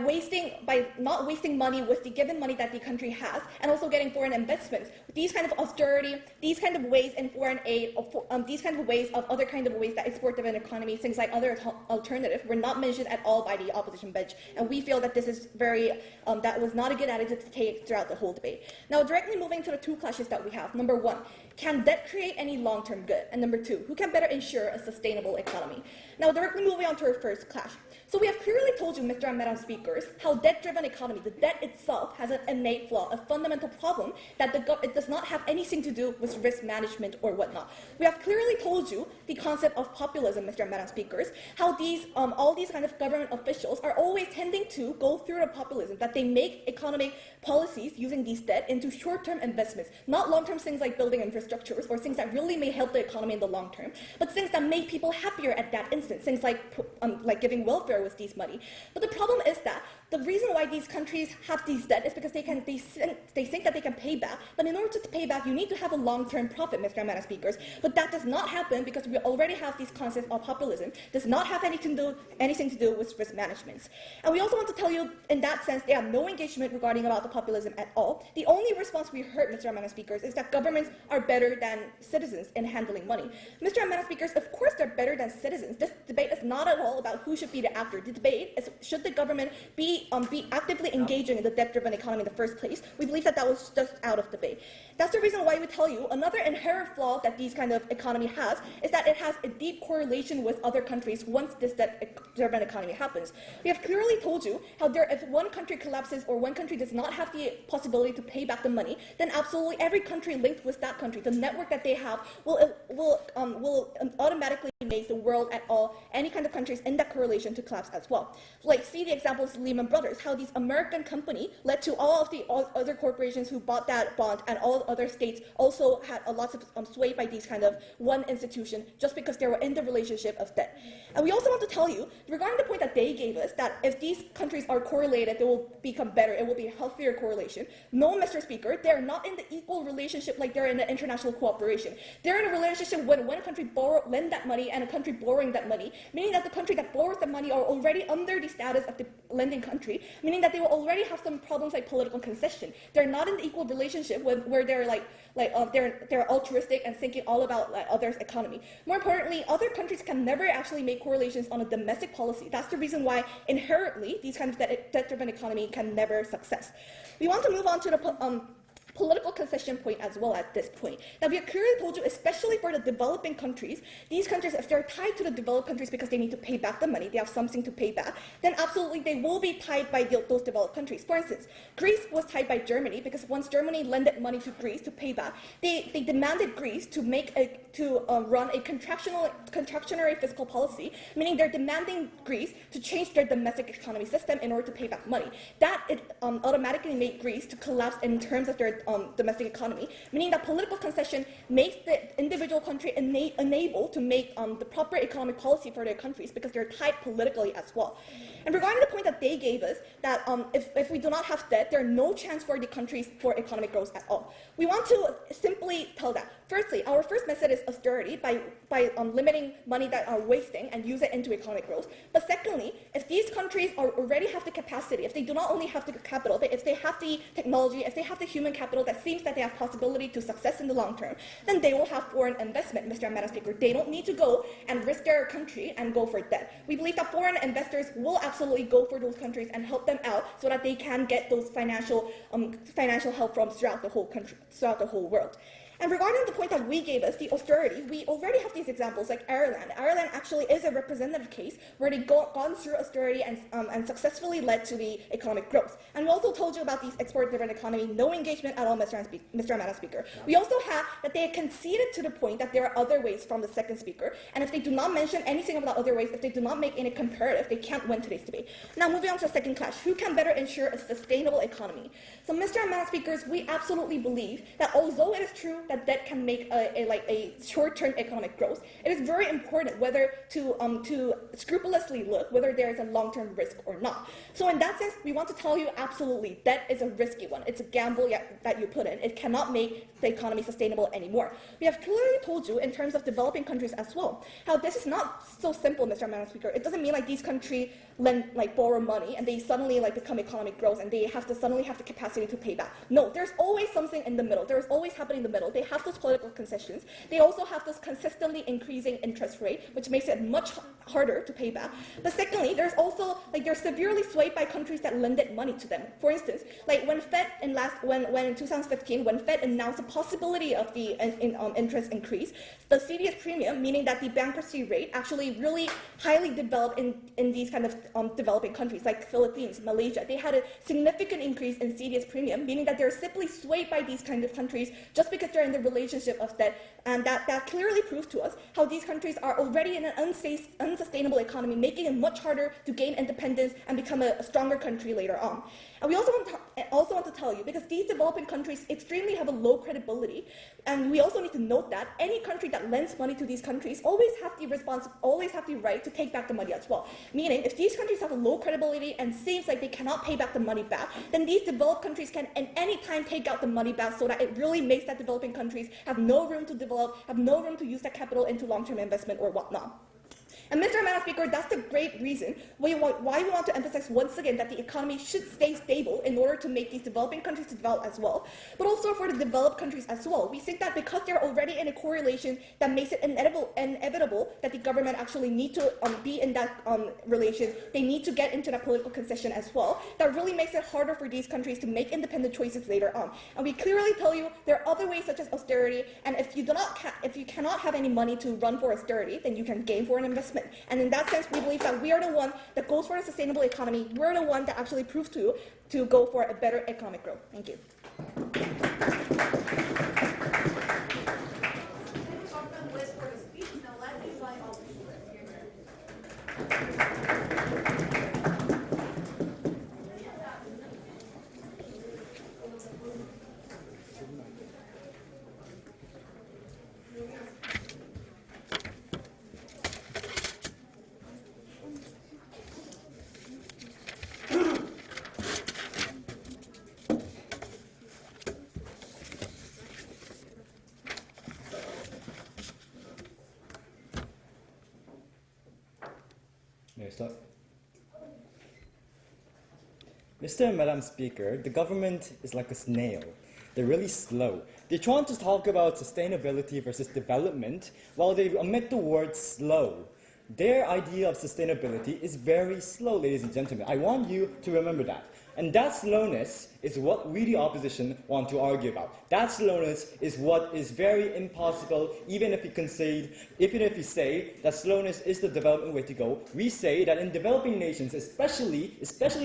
not wasting money with the given money that the country has, and also getting foreign investments. With these kind of austerity, these kind of ways in foreign aid, these kind of ways of other kind of ways that export driven economy, things like other alternatives, were not mentioned at all by the opposition bench, and we feel that this is that was not a good attitude to take throughout the whole debate. Now, directly moving to the two clashes that we have. Number one, can debt create any long-term good? And number two, who can better ensure a sustainable economy? Now, directly moving on to our first clash. So we have clearly told you, Mr. and Madam Speakers, how debt-driven economy, the debt itself, has an innate flaw, a fundamental problem that it does not have anything to do with risk management or whatnot. We have clearly told you the concept of populism, Mr. and Madam Speakers, how all these kind of government officials are always tending to go through the populism, that they make economic policies using these debt into short-term investments, not long-term things like building infrastructures or things that really may help the economy in the long term, but things that make people happier at that instance, things like giving welfare with these money. But the problem is that the reason why these countries have these debt is because they think that they can pay back, but in order to pay back, you need to have a long-term profit, Mr. and Madam Speakers. But that does not happen because we already have these concepts of populism, does not have anything to do with risk management. And we also want to tell you, in that sense, they have no engagement regarding about the populism at all. The only response we heard, Mr. and Madam Speakers, is that governments are better than citizens in handling money. Mr. and Madam Speakers, of course they're better than citizens. This debate is not at all about who should be the actor. The debate is, should the government be actively engaging in the debt-driven economy in the first place? We believe that that was just out of debate. That's the reason why we tell you another inherent flaw that these kind of economy has is that it has a deep correlation with other countries once this debt-driven economy happens. We have clearly told you how if one country collapses or one country does not have the possibility to pay back the money, then absolutely every country linked with that country, the network that they have, will automatically make the world at all, any kind of countries in that correlation to collapse as well. Like, see the examples of Lehman Brothers, how these American company led to all of the other corporations who bought that bond, and all other states also had a lot of sway by these kind of one institution just because they were in the relationship of debt. And we also want to tell you, regarding the point that they gave us, that if these countries are correlated, they will become better, it will be a healthier correlation. No, Mr. Speaker, they're not in the equal relationship like they're in the international cooperation. They're in a relationship when one country lend that money and a country borrowing that money, meaning that the country that borrows the money are already under the status of the lending country, meaning that they will already have some problems like political concession. They're not in the equal relationship where they're they're altruistic and thinking all about others' economy. More importantly, other countries can never actually make correlations on a domestic policy. That's the reason why inherently these kind of debt-driven economy can never success. We want to move on to the political concession point as well at this point. Now, we have clearly told you, especially for the developing countries, these countries, if they're tied to the developed countries because they need to pay back the money, they have something to pay back, then absolutely they will be tied by those developed countries. For instance, Greece was tied by Germany because once Germany lended money to Greece to pay back, they demanded Greece to run a contractionary fiscal policy, meaning they're demanding Greece to change their domestic economy system in order to pay back money. That automatically made Greece to collapse in terms of their domestic economy, meaning that political concession makes the individual country unable to make the proper economic policy for their countries because they're tied politically as well. And regarding the point that they gave us, that if we do not have debt, there are no chance for the countries for economic growth at all. We want to simply tell that. Firstly, our first method is austerity by limiting money that are wasting and use it into economic growth. But secondly, if these countries already have the capacity, if they do not only have the capital, but if they have the technology, if they have the human capital that seems that they have possibility to success in the long term, then they will have foreign investment, Mr. and Madam Speaker. They don't need to go and risk their country and go for debt. We believe that foreign investors will absolutely go for those countries and help them out so that they can get those financial help from throughout the whole country, throughout the whole world. And regarding the point that we gave us, the austerity, we already have these examples like Ireland. Ireland actually is a representative case where they've gone through austerity and successfully led to the economic growth. And we also told you about these export-driven economy, no engagement at all, Mr. and Madam Speaker. We also had that they conceded to the point that there are other ways from the second speaker, and if they do not mention anything about other ways, if they do not make any comparative, they can't win today's debate. Now, moving on to the second clash, who can better ensure a sustainable economy? So, Mr. and Madam Speakers, we absolutely believe that although it is true that debt can make a short-term economic growth, it is very important whether to scrupulously look whether there is a long-term risk or not. So in that sense, we want to tell you absolutely debt is a risky one. It's a gamble that you put in. It cannot make the economy sustainable anymore. We have clearly told you in terms of developing countries as well, how this is not so simple, Mr. Madam Speaker. It doesn't mean like these countries borrow money and they suddenly become economic growth and they suddenly have the capacity to pay back. No, there's always something in the middle. There's always happening in the middle. They have those political concessions. They also have this consistently increasing interest rate, which makes it much harder to pay back. But secondly, there's also they're severely swayed by countries that lended money to them. For instance, when Fed in 2015, when Fed announced the possibility of the interest increase, the CDS premium, meaning that the bankruptcy rate actually really highly developed in these kind of developing countries like Philippines, Malaysia. They had a significant increase in CDS premium, meaning that they're simply swayed by these kind of countries just because they're in the relationship of debt, and that clearly proves to us how these countries are already in an unsustainable economy, making it much harder to gain independence and become a stronger country later on. And we also want to tell you, because these developing countries extremely have a low credibility, and we also need to note that any country that lends money to these countries always have the right to take back the money as well. Meaning, if these countries have a low credibility and seems like they cannot pay back the money back, then these developed countries can at any time take out the money back, so that it really makes that developing countries have no room to develop, have no room to use that capital into long-term investment or whatnot. And Mr. Madam Speaker, that's the great reason why we want to emphasize once again that the economy should stay stable in order to make these developing countries develop as well, but also for the developed countries as well. We think that because they're already in a correlation that makes it inevitable that the government actually need to be in that relation, they need to get into that political concession as well. That really makes it harder for these countries to make independent choices later on. And we clearly tell you there are other ways such as austerity, and if you cannot have any money to run for austerity, then you can gain for an investment. And in that sense, we believe that we are the one that goes for a sustainable economy. We're the one that actually proves to go for a better economic growth. Thank you. On the list for the speech, now let's invite all the May I start? Mr. and Madam Speaker, the government is like a snail. They're really slow. They try to talk about sustainability versus development while they omit the word slow. Their idea of sustainability is very slow, ladies and gentlemen. I want you to remember that. And that slowness is what we, the opposition, want to argue about. That slowness is what is very impossible, even if we say that slowness is the development way to go. We say that in developing nations, especially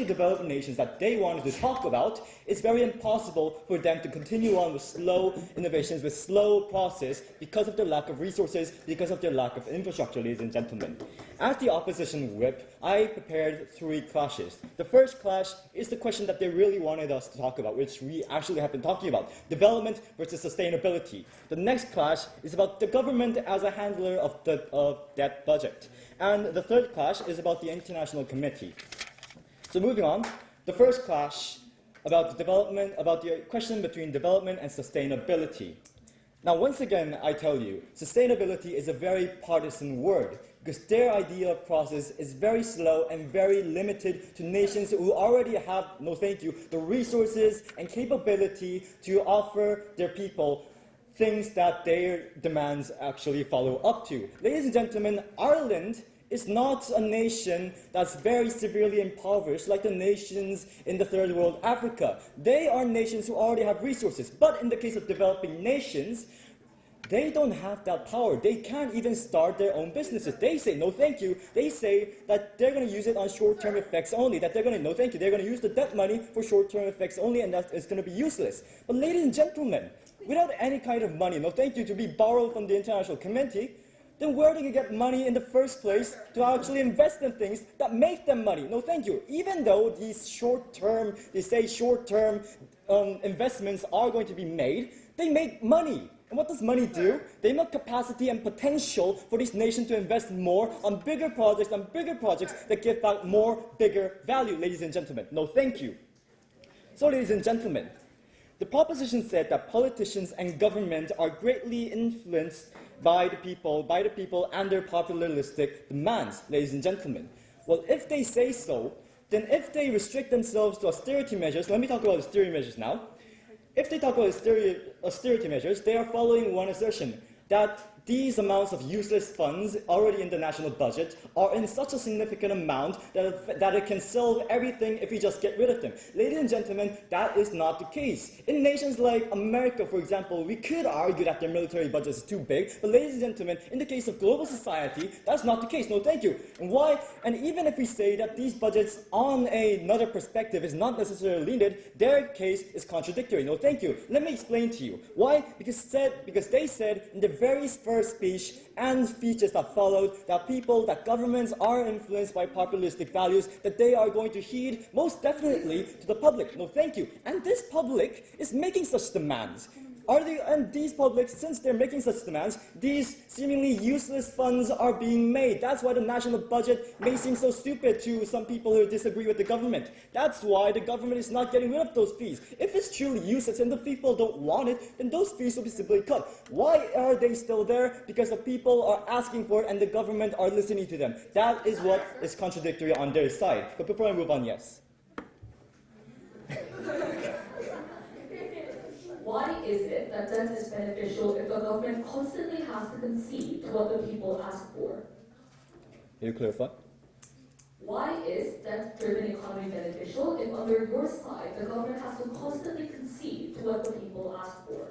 developing nations that they wanted to talk about, it's very impossible for them to continue on with slow innovations, with slow process, because of their lack of resources, because of their lack of infrastructure, ladies and gentlemen. As the opposition whip, I prepared 3 clashes. The first clash is the question that they really wanted us to talk about, which we actually have been talking about: development versus sustainability. The next clash is about the government as a handler of that budget. And the third clash is about the International Committee. So moving on, the first clash about the question between development and sustainability. Now, once again, I tell you, sustainability is a very partisan word, because their idea of process is very slow and very limited to nations who already have, no thank you, the resources and capability to offer their people things that their demands actually follow up to. Ladies and gentlemen, Ireland is not a nation that's very severely impoverished like the nations in the third world, Africa. They are nations who already have resources. But in the case of developing nations, they don't have that power. They can't even start their own businesses. They say, no thank you. They say that they're going to use it on short-term effects only, that they're going to, no thank you, they're going to use the debt money for short-term effects only, and that it's going to be useless. But ladies and gentlemen, without any kind of money, no thank you, to be borrowed from the International Committee, then where do you get money in the first place to actually invest in things that make them money? No thank you. Even though these short-term investments are going to be made, they make money. And what does money do? They make capacity and potential for this nation to invest more on bigger projects that give back more, bigger value, ladies and gentlemen. No thank you. So, ladies and gentlemen, the proposition said that politicians and government are greatly influenced by the people and their popularistic demands, ladies and gentlemen. Well, if they say so, then if they restrict themselves to austerity measures, let me talk about austerity measures now. If they talk about austerity measures, they are following one assertion, that these amounts of useless funds already in the national budget are in such a significant amount that it can solve everything if we just get rid of them. Ladies and gentlemen, that is not the case. In nations like America, for example, we could argue that their military budget is too big, but ladies and gentlemen, in the case of global society, that's not the case. No thank you. And why? And even if we say that these budgets on another perspective is not necessarily needed, their case is contradictory. No thank you. Let me explain to you. Why? Because they said in the very first first speech and speeches that followed that governments are influenced by populistic values that they are going to heed most definitely to the public. No, thank you. And this public is making such demands. And these publics, since they're making such demands, these seemingly useless funds are being made. That's why the national budget may seem so stupid to some people who disagree with the government. That's why the government is not getting rid of those fees. If it's truly useless and the people don't want it, then those fees will be simply cut. Why are they still there? Because the people are asking for it and the government are listening to them. That is what is contradictory on their side. But before I move on, yes. Why is it that debt is beneficial if the government constantly has to concede to what the people ask for? Can you clarify? Why is debt-driven economy beneficial if under your side the government has to constantly concede to what the people ask for?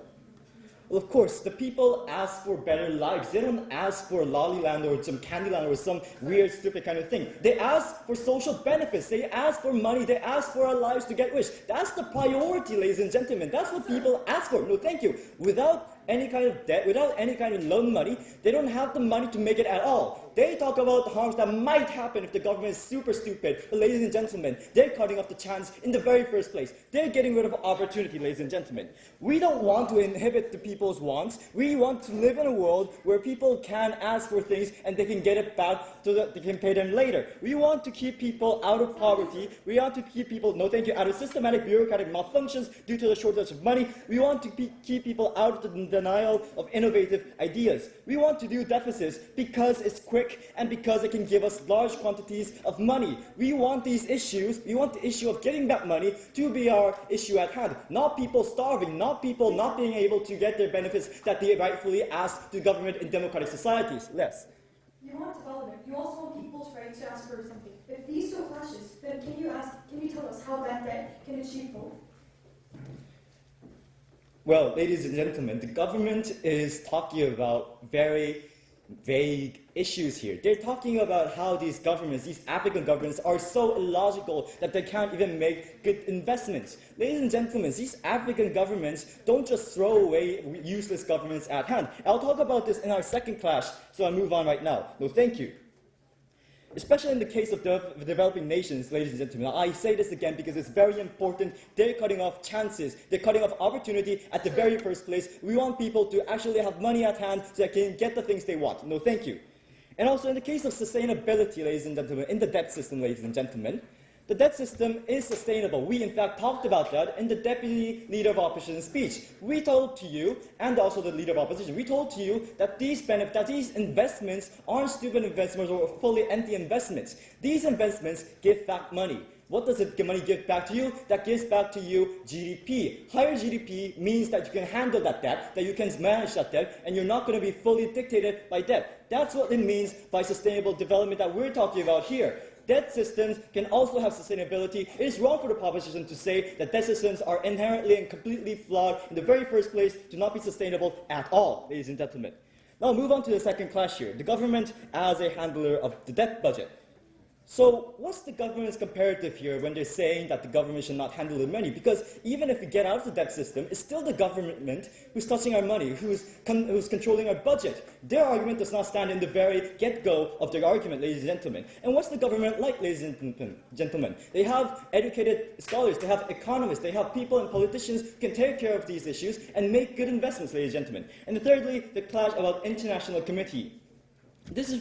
Well, of course, the people ask for better lives. They don't ask for Lollyland or some Candyland or some weird, stupid kind of thing. They ask for social benefits. They ask for money. They ask for our lives to get rich. That's the priority, ladies and gentlemen. That's what people ask for. No, thank you. Without any kind of debt, without any kind of loan money, they don't have the money to make it at all. They talk about the harms that might happen if the government is super stupid. But ladies and gentlemen, they're cutting off the chance in the very first place. They're getting rid of opportunity, ladies and gentlemen. We don't want to inhibit the people's wants. We want to live in a world where people can ask for things and they can get it back so that they can pay them later. We want to keep people out of poverty. We want to keep people, no thank you, out of systematic bureaucratic malfunctions due to the shortage of money. We want to keep people out of the denial of innovative ideas. We want to do deficits because it's quick and because it can give us large quantities of money. We want these issues, we want the issue of getting that money to be our issue at hand. Not people starving, not people not being able to get their benefits that they rightfully ask to government in democratic societies. Yes. You want development. You also want people's right to ask for something. If these two clashes, then can you tell us how that debt can achieve both? Well, ladies and gentlemen, the government is talking about very vague issues here. They're talking about how these governments, these African governments, are so illogical that they can't even make good investments. Ladies and gentlemen, these African governments don't just throw away useless governments at hand. I'll talk about this in our second class, so I'll move on right now. No, thank you. Especially in the case of developing nations, ladies and gentlemen. I say this again because it's very important. They're cutting off chances. They're cutting off opportunity at the very first place. We want people to actually have money at hand so they can get the things they want. No, thank you. And also in the case of sustainability, ladies and gentlemen, in the debt system, ladies and gentlemen, the debt system is sustainable. We, in fact, talked about that in the Deputy Leader of Opposition speech. We told to you, and also the Leader of Opposition, we told to you that these investments aren't stupid investments or fully empty investments. These investments give back money. What does the money give back to you? That gives back to you GDP. Higher GDP means that you can handle that debt, that you can manage that debt, and you're not going to be fully dictated by debt. That's what it means by sustainable development that we're talking about here. Debt systems can also have sustainability. It is wrong for the proposition to say that debt systems are inherently and completely flawed in the very first place, to not be sustainable at all, ladies and gentlemen. Now move on to the second class here, the government as a handler of the debt budget. So what's the government's comparative here when they're saying that the government should not handle the money? Because even if we get out of the debt system, it's still the government who's touching our money, who's controlling our budget. Their argument does not stand in the very get-go of their argument, ladies and gentlemen. And what's the government like, ladies and gentlemen? They have educated scholars, they have economists, they have people and politicians who can take care of these issues and make good investments, ladies and gentlemen. And thirdly, the clash about international committee. This is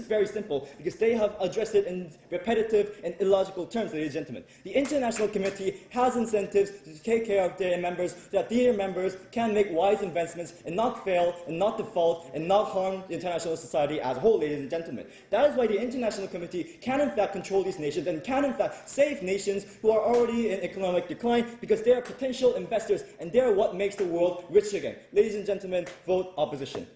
very simple because they have addressed it in repetitive and illogical terms, ladies and gentlemen. The International Committee has incentives to take care of their members so that their members can make wise investments and not fail and not default and not harm the international society as a whole, ladies and gentlemen. That is why the International Committee can in fact control these nations and can in fact save nations who are already in economic decline because they are potential investors and they are what makes the world rich again. Ladies and gentlemen, vote opposition.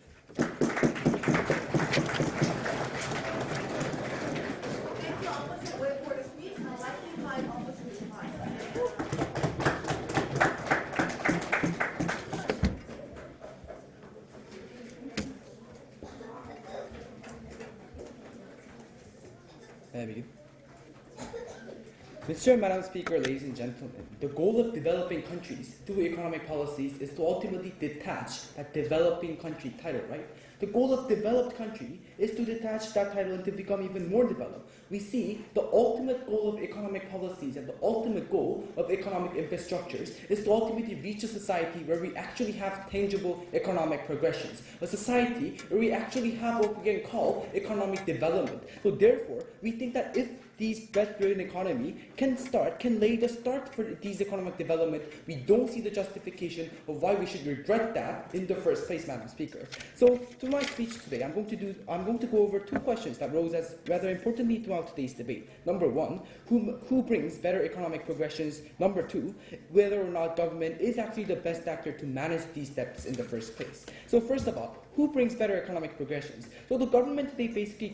Mr. and Madam Speaker, ladies and gentlemen, the goal of developing countries through economic policies is to ultimately detach that developing country title, right? The goal of developed country is to detach that title and to become even more developed. We see the ultimate goal of economic policies and the ultimate goal of economic infrastructures is to ultimately reach a society where we actually have tangible economic progressions, a society where we actually have what we can call economic development. So therefore, we think that if these debt-driven economy can lay the start for these economic development, we don't see the justification of why we should regret that in the first place, Madam Speaker. So, to my speech today, I'm going to go over two questions that rose as rather importantly throughout today's debate. Number one, who brings better economic progressions? Number two, whether or not government is actually the best actor to manage these debts in the first place. So, first of all, who brings better economic progressions? So the government today basically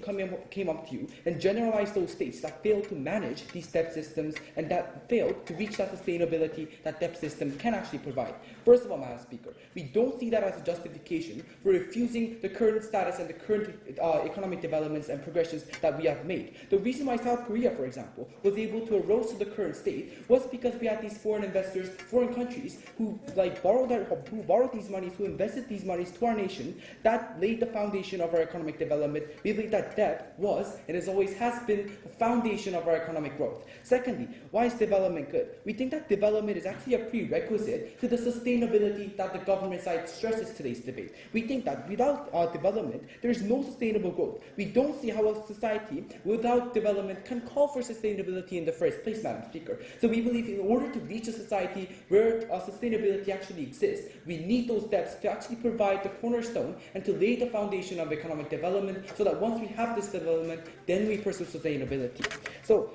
came up to you and generalized those states that failed to manage these debt systems and that failed to reach that sustainability that debt system can actually provide. First of all, Madam Speaker, we don't see that as a justification for refusing the current status and the current economic developments and progressions that we have made. The reason why South Korea, for example, was able to arose to the current state was because we had these foreign investors, foreign countries who borrowed these monies, who invested these monies to our nation. That laid the foundation of our economic development. We believe that debt was, and as always has been, the foundation of our economic growth. Secondly, why is development good? We think that development is actually a prerequisite to the sustainability that the government side stresses today's debate. We think that without development, there is no sustainable growth. We don't see how a society without development can call for sustainability in the first place, Madam Speaker. So we believe in order to reach a society where sustainability actually exists, we need those debts to actually provide the cornerstone and to lay the foundation of economic development so that once we have this development, then we pursue sustainability. So,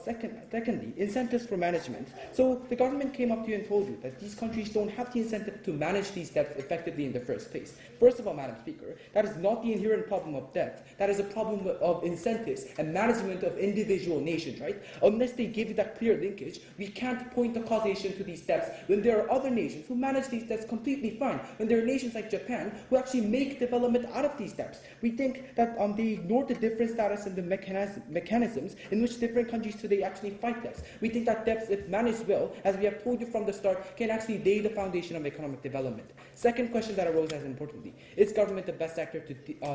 secondly, incentives for management. So, the government came up to you and told you that these countries don't have the incentive to manage these debts effectively in the first place. First of all, Madam Speaker, that is not the inherent problem of debt. That is a problem of incentives and management of individual nations, right? Unless they give you that clear linkage, we can't point the causation to these debts when there are other nations who manage these debts completely fine. When there are nations like Japan who actually make development out of these debts. We think that they ignore the different status and the mechanisms in which different countries today actually fight debts. We think that debts, if managed well, as we have told you from the start, can actually lay the foundation of economic development. Second question that arose as importantly, is government the best actor to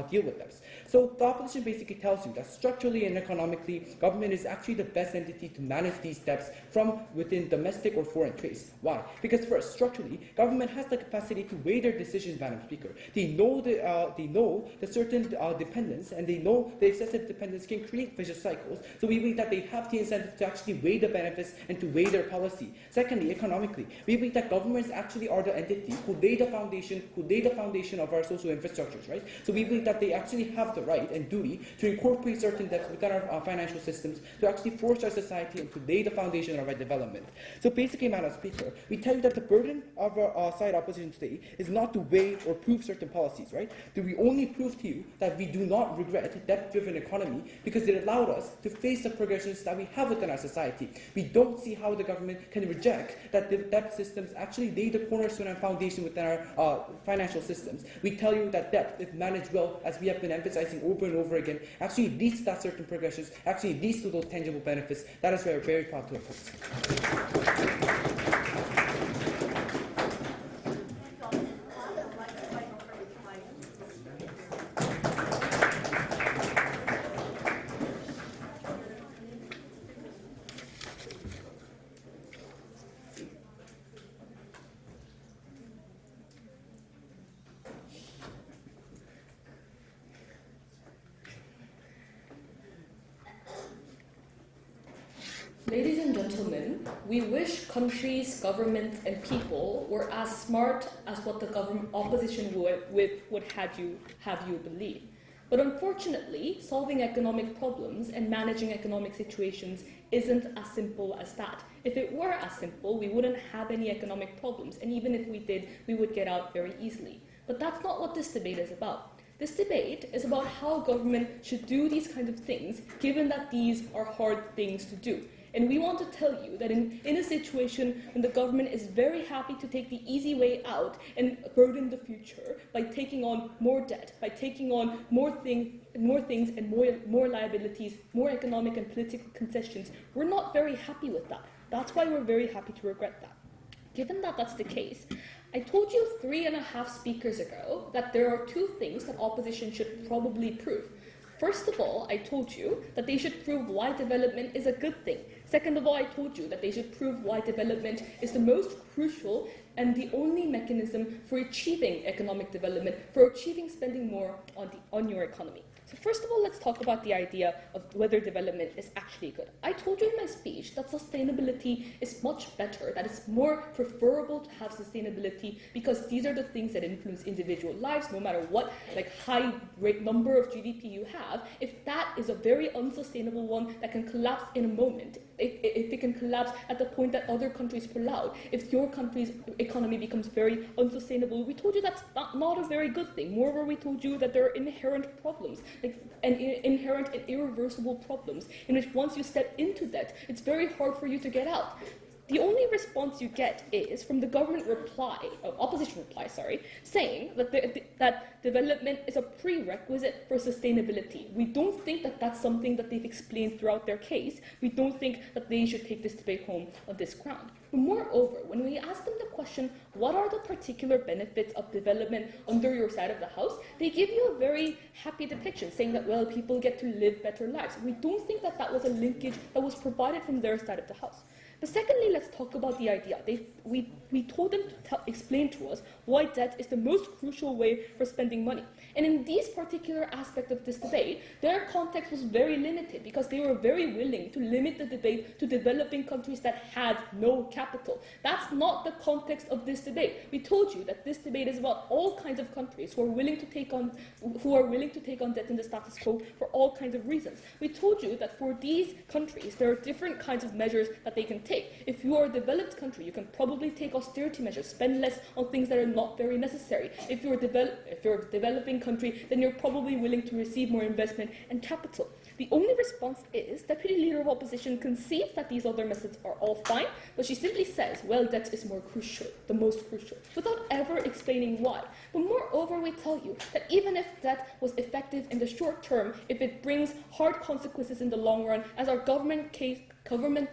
deal with debts? So the opposition basically tells you that structurally and economically, government is actually the best entity to manage these debts from within domestic or foreign trades. Why? Because first, structurally, government has the capacity to weigh their decisions, Madam Speaker. They know the certain dependence, and they know the excessive dependence can create vicious cycles. So we believe that they have the incentive to actually weigh the benefits and to weigh their policy. Secondly, economically, we believe that governments actually are the entity who lay the foundation of our social infrastructures, right? So we believe that they actually have the right and duty to incorporate certain debts within our financial systems to actually force our society and to lay the foundation of our development. So basically, Madam Speaker, we tell you that the burden of our side opposition today is not to weigh or prove certain policies, right? Do we only prove to you that we do not regret debt-driven economy because it allowed us to face the progressions that we have within our society. We don't see how the government can reject that the debt systems actually lay the cornerstone and foundation within our financial systems. We tell you that debt, if managed well, as we have been emphasizing over and over again, actually leads to that certain progressions, actually leads to those tangible benefits. That is why we're very proud to oppose. Ladies and gentlemen, we wish countries, governments, and people were as smart as what the opposition would have you believe. But unfortunately, solving economic problems and managing economic situations isn't as simple as that. If it were as simple, we wouldn't have any economic problems, and even if we did, we would get out very easily. But that's not what this debate is about. This debate is about how government should do these kinds of things, given that these are hard things to do. And we want to tell you that in a situation when the government is very happy to take the easy way out and burden the future by taking on more debt, by taking on more things and more liabilities, more economic and political concessions, we're not very happy with that. That's why we're very happy to regret that. Given that that's the case, I told you 3.5 speakers ago that there are 2 things that opposition should probably prove. First of all, I told you that they should prove why development is a good thing. Second of all, I told you that they should prove why development is the most crucial and the only mechanism for achieving economic development, for achieving spending more on your economy. So first of all, let's talk about the idea of whether development is actually good. I told you in my speech that sustainability is much better, that it's more preferable to have sustainability because these are the things that influence individual lives, no matter what high rate number of GDP you have. If that is a very unsustainable one that can collapse in a moment, if it can collapse at the point that other countries pull out, if your country's economy becomes very unsustainable, we told you that's not a very good thing. Moreover, we told you that there are inherent problems, inherent and irreversible problems, in which once you step into that, it's very hard for you to get out. The only response you get is from the government opposition reply, saying that development is a prerequisite for sustainability. We don't think that that's something that they've explained throughout their case. We don't think that they should take this debate home on this ground. But moreover, when we ask them the question, what are the particular benefits of development under your side of the house, they give you a very happy depiction, saying that, well, people get to live better lives. We don't think that that was a linkage that was provided from their side of the house. But secondly, let's talk about the idea. We told them to explain to us why debt is the most crucial way for spending money. And in this particular aspect of this debate, their context was very limited because they were very willing to limit the debate to developing countries that had no capital. That's not the context of this debate. We told you that this debate is about all kinds of countries who are willing to take on debt in the status quo for all kinds of reasons. We told you that for these countries, there are different kinds of measures that they can take. If you are a developed country, you can probably take austerity measures, spend less on things that are not very necessary. If you're a developing country, then you're probably willing to receive more investment and capital. The only response is Deputy Leader of Opposition concedes that these other methods are all fine, but she simply says, well, debt is more crucial, the most crucial, without ever explaining why. But moreover, we tell you that even if debt was effective in the short term, if it brings hard consequences in the long run, as our government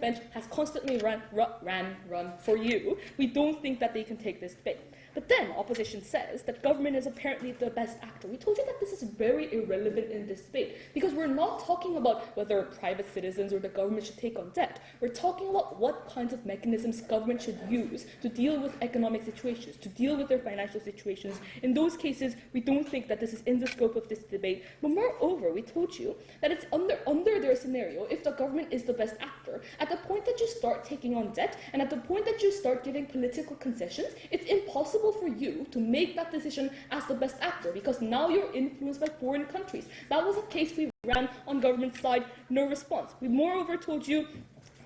bench has constantly run for you, we don't think that they can take this debate. But then opposition says that government is apparently the best actor. We told you that this is very irrelevant in this debate because we're not talking about whether private citizens or the government should take on debt. We're talking about what kinds of mechanisms government should use to deal with economic situations, to deal with their financial situations. In those cases, we don't think that this is in the scope of this debate. But moreover, we told you that it's under their scenario, if the government is the best actor, at the point that you start taking on debt and at the point that you start giving political concessions, it's impossible for you to make that decision as the best actor because now you're influenced by foreign countries. That was a case we ran on government side, no response. We moreover told you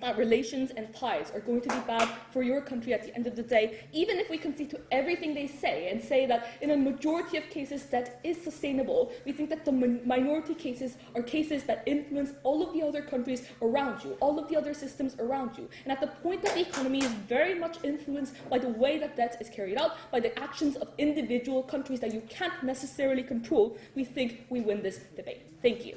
that relations and ties are going to be bad for your country at the end of the day, even if we concede to everything they say and say that in a majority of cases debt is sustainable. We think that the minority cases are cases that influence all of the other countries around you, all of the other systems around you. And at the point that the economy is very much influenced by the way that debt is carried out, by the actions of individual countries that you can't necessarily control, we think we win this debate. Thank you.